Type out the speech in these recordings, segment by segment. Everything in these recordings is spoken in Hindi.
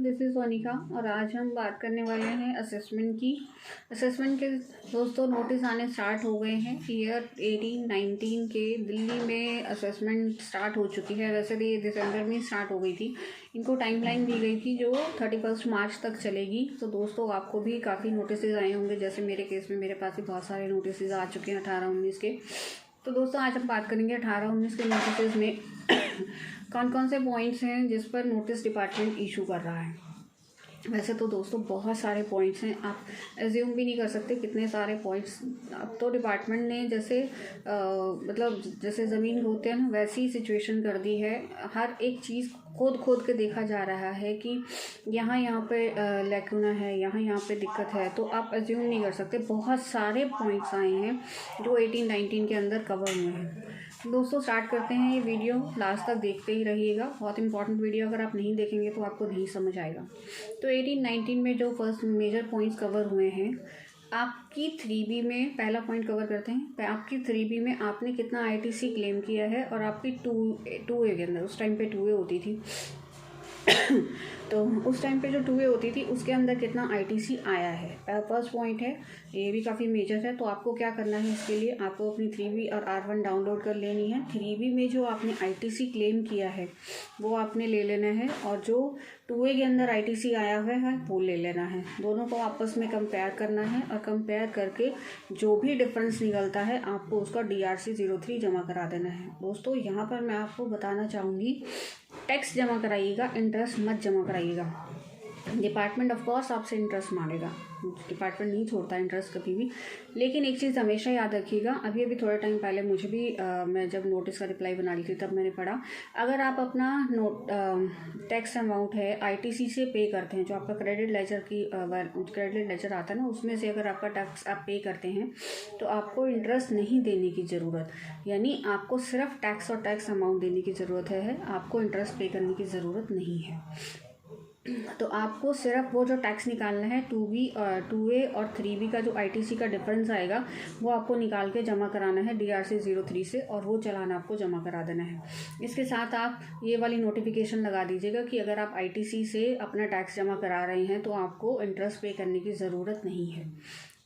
दिस इज़ सोनिका और आज हम बात करने वाले हैं असेसमेंट की। असेसमेंट के दोस्तों नोटिस आने स्टार्ट हो गए हैं। ईयर 18-19 के दिल्ली में असेसमेंट स्टार्ट हो चुकी है। वैसे तो ये दिसंबर में स्टार्ट हो गई थी। इनको टाइमलाइन दी गई थी जो 31 मार्च तक चलेगी। तो दोस्तों आपको भी काफ़ी नोटिस आए होंगे, जैसे मेरे केस में मेरे पास भी बहुत सारे नोटिस आ चुके हैं 18-19 के। तो दोस्तों आज हम बात करेंगे 18-19 के नोटिस में कौन कौन से पॉइंट्स हैं जिस पर नोटिस डिपार्टमेंट इशू कर रहा है। वैसे तो दोस्तों बहुत सारे पॉइंट्स हैं, आप एज्यूम भी नहीं कर सकते कितने सारे पॉइंट्स। अब तो डिपार्टमेंट ने जैसे मतलब जैसे ज़मीन होते हैं ना, वैसी सिचुएशन कर दी है। हर एक चीज़ खोद के देखा जा रहा है कि यहाँ पे लैकुना है, यहाँ पे दिक्कत है। तो आप एज्यूम नहीं कर सकते, बहुत सारे पॉइंट्स आए हैं जो 18-19 के अंदर कवर हुए हैं। दोस्तों स्टार्ट करते हैं। ये वीडियो लास्ट तक देखते ही रहिएगा, बहुत इंपॉर्टेंट वीडियो। अगर आप नहीं देखेंगे तो आपको नहीं समझ आएगा। तो 18-19 में जो फर्स्ट मेजर पॉइंट्स कवर हुए हैं, आपकी 3B में पहला पॉइंट कवर करते हैं। आपकी 3B में आपने कितना ITC क्लेम किया है, और आपकी 2A के अंदर, उस टाइम पे 2A होती थी तो उस टाइम पे जो 2A होती थी उसके अंदर कितना ITC आया है, फर्स्ट पॉइंट है। ये भी काफ़ी मेजर है। तो आपको क्या करना है, इसके लिए आपको अपनी 3B और R1 डाउनलोड कर लेनी है। 3B में जो आपने ITC क्लेम किया है वो आपने ले लेना है, और जो 2A के अंदर ITC आया हुआ है वो ले लेना है। दोनों को आपस में कंपेयर करना है, और कंपेयर करके जो भी डिफरेंस निकलता है आपको उसका DRC 03 जमा करा देना है। दोस्तों यहाँ पर मैं आपको बताना चाहूँगी, टैक्स जमा कराइएगा, इंटरेस्ट मत जमा कराइएगा। डिपार्टमेंट ऑफ कोर्स आपसे इंटरेस्ट मांगेगा, डिपार्टमेंट नहीं छोड़ता इंटरेस्ट कभी भी। लेकिन एक चीज़ हमेशा याद रखिएगा, अभी थोड़े टाइम पहले मुझे भी मैं जब नोटिस का रिप्लाई बना रही थी तब मैंने पढ़ा, अगर आप अपना टैक्स अमाउंट है ITC से पे करते हैं, जो आपका क्रेडिट लेजर आता है ना, उसमें से अगर आपका टैक्स आप पे करते हैं तो आपको इंटरेस्ट नहीं देने की ज़रूरत, यानी आपको सिर्फ टैक्स और टैक्स अमाउंट देने की ज़रूरत है, आपको इंटरेस्ट पे करने की ज़रूरत नहीं है। तो आपको सिर्फ वो जो टैक्स निकालना है 2A और 3B का जो ITC का डिफरेंस आएगा वो आपको निकाल के जमा कराना है DRC 03 से, और वो चालान आपको जमा करा देना है। इसके साथ आप ये वाली नोटिफिकेशन लगा दीजिएगा कि अगर आप ITC से अपना टैक्स जमा करा रहे हैं तो आपको इंटरेस्ट पे करने की ज़रूरत नहीं है।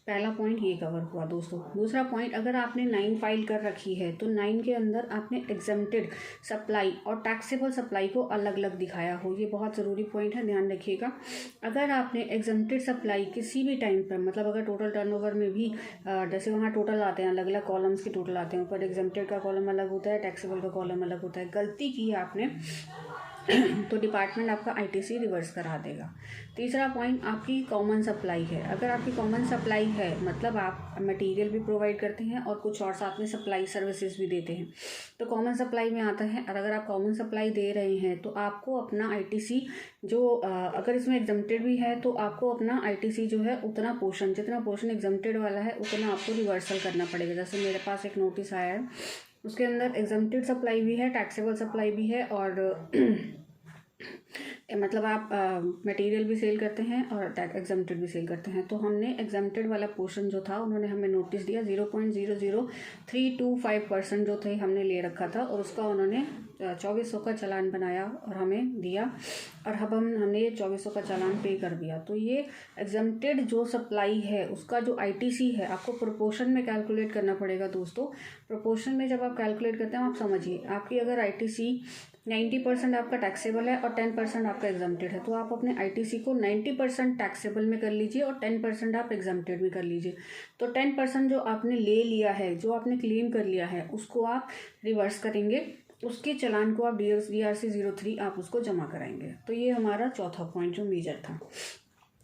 पहला पॉइंट ये कवर हुआ दोस्तों। दूसरा पॉइंट, अगर आपने 9 फाइल कर रखी है तो 9 के अंदर आपने एग्जम्प्टेड सप्लाई और टैक्सेबल सप्लाई को अलग अलग दिखाया हो, ये बहुत ज़रूरी पॉइंट है, ध्यान रखिएगा। अगर आपने एग्जम्प्टेड सप्लाई किसी भी टाइम पर, मतलब अगर टोटल टर्नओवर में भी जैसे वहाँ टोटल आते हैं, अलग अलग कॉलम्स के टोटल आते हैं, ऊपर एग्जम्प्टेड का कॉलम अलग होता है, टैक्सेबल का कॉलम अलग होता है, गलती की आपने तो डिपार्टमेंट आपका ITC रिवर्स करा देगा। तीसरा पॉइंट, आपकी कॉमन सप्लाई है। अगर आपकी कॉमन सप्लाई है मतलब आप मटेरियल भी प्रोवाइड करते हैं और कुछ और साथ में सप्लाई सर्विसेज भी देते हैं, तो कॉमन सप्लाई में आता है। और अगर आप कॉमन सप्लाई दे रहे हैं तो आपको अपना ITC जो अगर इसमें एग्जम्प्टेड भी है तो आपको अपना ITC जो है उतना पोर्शन, जितना पोर्शन एग्जम्प्टेड वाला है उतना आपको रिवर्सल करना पड़ेगा। जैसे मेरे पास एक नोटिस आया है, उसके अंदर एग्जम्प्टेड सप्लाई भी है, टैक्सेबल सप्लाई भी है, और मतलब आप मटेरियल भी सेल करते हैं और एग्जम्प्टेड भी सेल करते हैं। तो हमने एग्जम्प्टेड वाला पोर्शन जो था, उन्होंने हमें नोटिस दिया 0.00325% जो थे हमने ले रखा था, और उसका उन्होंने 2400 का चालान बनाया और हमें दिया, और अब हमने ये 2400 का चालान पे कर दिया। तो ये एग्जम्प्टेड जो सप्लाई है उसका जो ITC है आपको प्रोपोर्शन में कैलकुलेट करना पड़ेगा दोस्तों। प्रोपोर्शन में जब आप कैलकुलेट करते हैं, आप समझिए, आपकी अगर ITC 90% आपका टैक्सेबल है और 10% आपका एग्जम्प्टेड है, तो आप अपने ITC को 90% टैक्सेबल में कर लीजिए और 10% आप एग्जम्प्टेड में कर लीजिए। तो 10% जो आपने ले लिया है, जो आपने क्लेम कर लिया है, उसको आप रिवर्स करेंगे, उसके चालान को आप DRC 03 आप उसको जमा कराएंगे। तो ये हमारा चौथा पॉइंट जो मेजर था।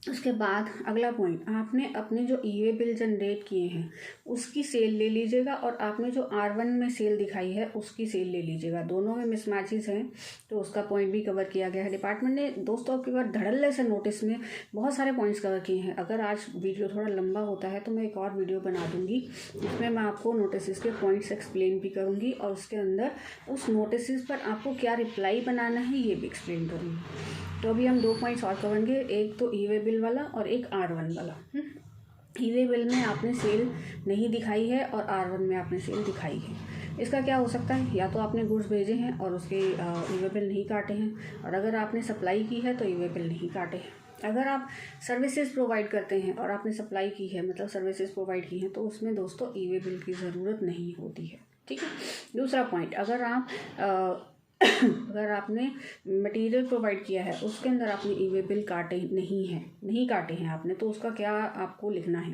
उसके बाद अगला पॉइंट, आपने अपने जो E-way बिल जनरेट किए हैं उसकी सेल ले लीजिएगा, और आपने जो R1 में सेल दिखाई है उसकी सेल ले लीजिएगा। दोनों में मिसमैचेस हैं तो उसका पॉइंट भी कवर किया गया है। डिपार्टमेंट ने दोस्तों आपकी बार धड़ल्ले से नोटिस में बहुत सारे पॉइंट्स कवर किए हैं। अगर आज वीडियो थोड़ा लंबा होता है तो मैं एक और वीडियो बना दूँगी, जिसमें मैं आपको नोटिस के पॉइंट्स एक्सप्लेन भी करूँगी, और उसके अंदर उस नोटिस पर आपको क्या रिप्लाई बनाना है ये भी एक्सप्लेन करूँगी। तो अभी हम 2 पॉइंट्स और करेंगे, एक तो E-way बिल वाला और एक R1 वाला। E-way बिल में आपने सेल नहीं दिखाई है और R1 में आपने सेल दिखाई है। इसका क्या हो सकता है, या तो आपने गुड्स भेजे हैं और उसके ई वे बिल नहीं काटे हैं, और अगर आपने सप्लाई की है तो ई वे बिल नहीं काटे हैं। अगर आप सर्विसेज प्रोवाइड करते हैं और आपने सप्लाई की है, मतलब सर्विसेज प्रोवाइड की हैं, तो उसमें दोस्तों ई वे बिल की ज़रूरत नहीं होती है। ठीक है। दूसरा पॉइंट, अगर आप अगर आपने मटेरियल प्रोवाइड किया है, उसके अंदर आपने ई वे बिल नहीं काटे हैं आपने, तो उसका क्या आपको लिखना है,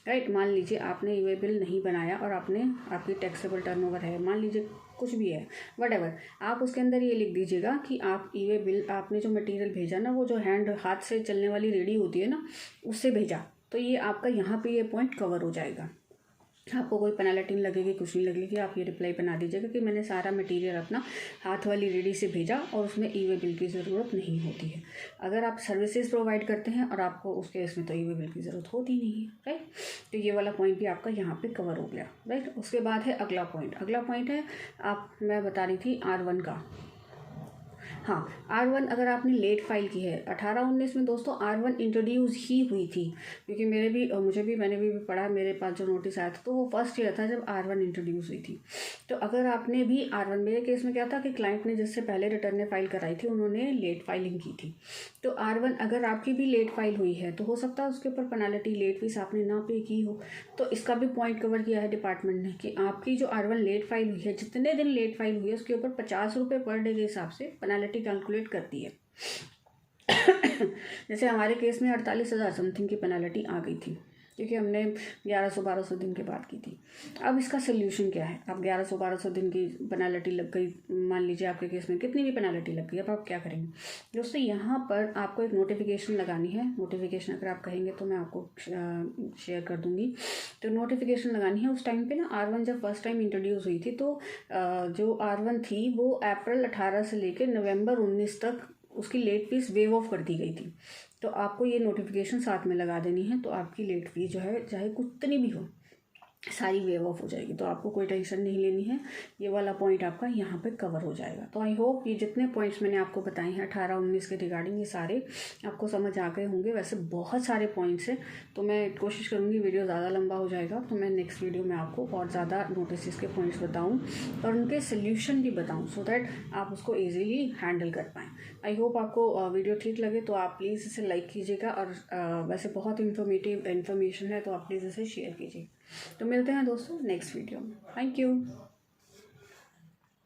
राइट। मान लीजिए आपने ई वे बिल नहीं बनाया और आपकी टैक्सेबल टर्नओवर है, मान लीजिए कुछ भी है, वटेवर, आप उसके अंदर ये लिख दीजिएगा कि आप ई वे बिल, आपने जो मटेरियल भेजा ना, वो जो हाथ से चलने वाली रेडी होती है ना, उससे भेजा, तो ये आपका यहाँ पे ये पॉइंट कवर हो जाएगा। आपको कोई पेनल्टी नहीं लगेगी, कुछ नहीं लगेगी। आप ये रिप्लाई बना दीजिएगा कि मैंने सारा मटेरियल अपना हाथ वाली रेडी से भेजा और उसमें ई वे बिल की ज़रूरत नहीं होती है। अगर आप सर्विसेज प्रोवाइड करते हैं और आपको उस केस में तो ई वे बिल की ज़रूरत होती नहीं है, राइट। तो ये वाला पॉइंट भी आपका यहाँ पे कवर हो गया, राइट। उसके बाद है अगला पॉइंट है मैं बता रही थी R1 का। हाँ, R1 अगर आपने लेट फाइल की है 18-19 में दोस्तों, R1 इंट्रोड्यूस ही हुई थी, क्योंकि मैंने भी पढ़ा, मेरे पास जो नोटिस आया था तो वो फर्स्ट ईयर था जब R1 इंट्रोड्यूस हुई थी। तो अगर आपने भी R1, मेरे केस में क्या था कि क्लाइंट ने जिससे पहले रिटर्न फाइल कराई थी उन्होंने लेट फाइलिंग की थी, तो R1 अगर आपकी भी लेट फाइल हुई है तो हो सकता है उसके ऊपर पेनल्टी, लेट फीस आपने ना पे की हो, तो इसका भी पॉइंट कवर किया है डिपार्टमेंट ने कि आपकी जो R1 लेट फाइल हुई है, जितने दिन लेट फाइल हुई है उसके ऊपर 50 रुपये पर डे के हिसाब से पेनल्टी कैलकुलेट करती है। जैसे हमारे केस में 48,000 समथिंग की पेनल्टी आ गई थी, क्योंकि हमने 1100-1200 दिन के बाद की थी। अब इसका सोल्यूशन क्या है, अब 1100-1200 दिन की पेनल्टी लग गई, मान लीजिए आपके केस में कितनी भी पेनल्टी लग गई, अब आप क्या करेंगे दोस्तों, यहाँ पर आपको एक नोटिफिकेशन लगानी है। नोटिफिकेशन अगर आप कहेंगे तो मैं आपको शेयर कर दूँगी। तो नोटिफिकेशन लगानी है, उस टाइम पे ना R1 जब फर्स्ट टाइम इंट्रोड्यूस हुई थी, तो जो R1 थी वो अप्रैल 18 से लेकर नवंबर 19 तक उसकी लेट फीस वेव ऑफ कर दी गई थी। तो आपको ये नोटिफिकेशन साथ में लगा देनी है, तो आपकी लेट फीस जो है चाहे कितनी भी हो, सारी वेव ऑफ हो जाएगी, तो आपको कोई टेंशन नहीं लेनी है। ये वाला पॉइंट आपका यहाँ पे कवर हो जाएगा। तो आई होप ये जितने पॉइंट्स मैंने आपको बताए हैं 18-19 के रिगार्डिंग, ये सारे आपको समझ आ गए होंगे। वैसे बहुत सारे पॉइंट्स हैं, तो मैं कोशिश करूँगी, वीडियो ज़्यादा लंबा हो जाएगा तो मैं नेक्स्ट वीडियो में आपको और ज़्यादा नोटिस के पॉइंट्स बताऊँ और उनके सोल्यूशन भी बताऊँ, सो दैट आप उसको ईजिली हैंडल कर पाएँ। आई होप आपको वीडियो ठीक लगे, तो आप प्लीज़ इसे लाइक कीजिएगा, और वैसे बहुत इन्फॉर्मेशन है, तो आप प्लीज़ इसे शेयर कीजिए। तो मिलते हैं दोस्तों नेक्स्ट वीडियो में। Thank you.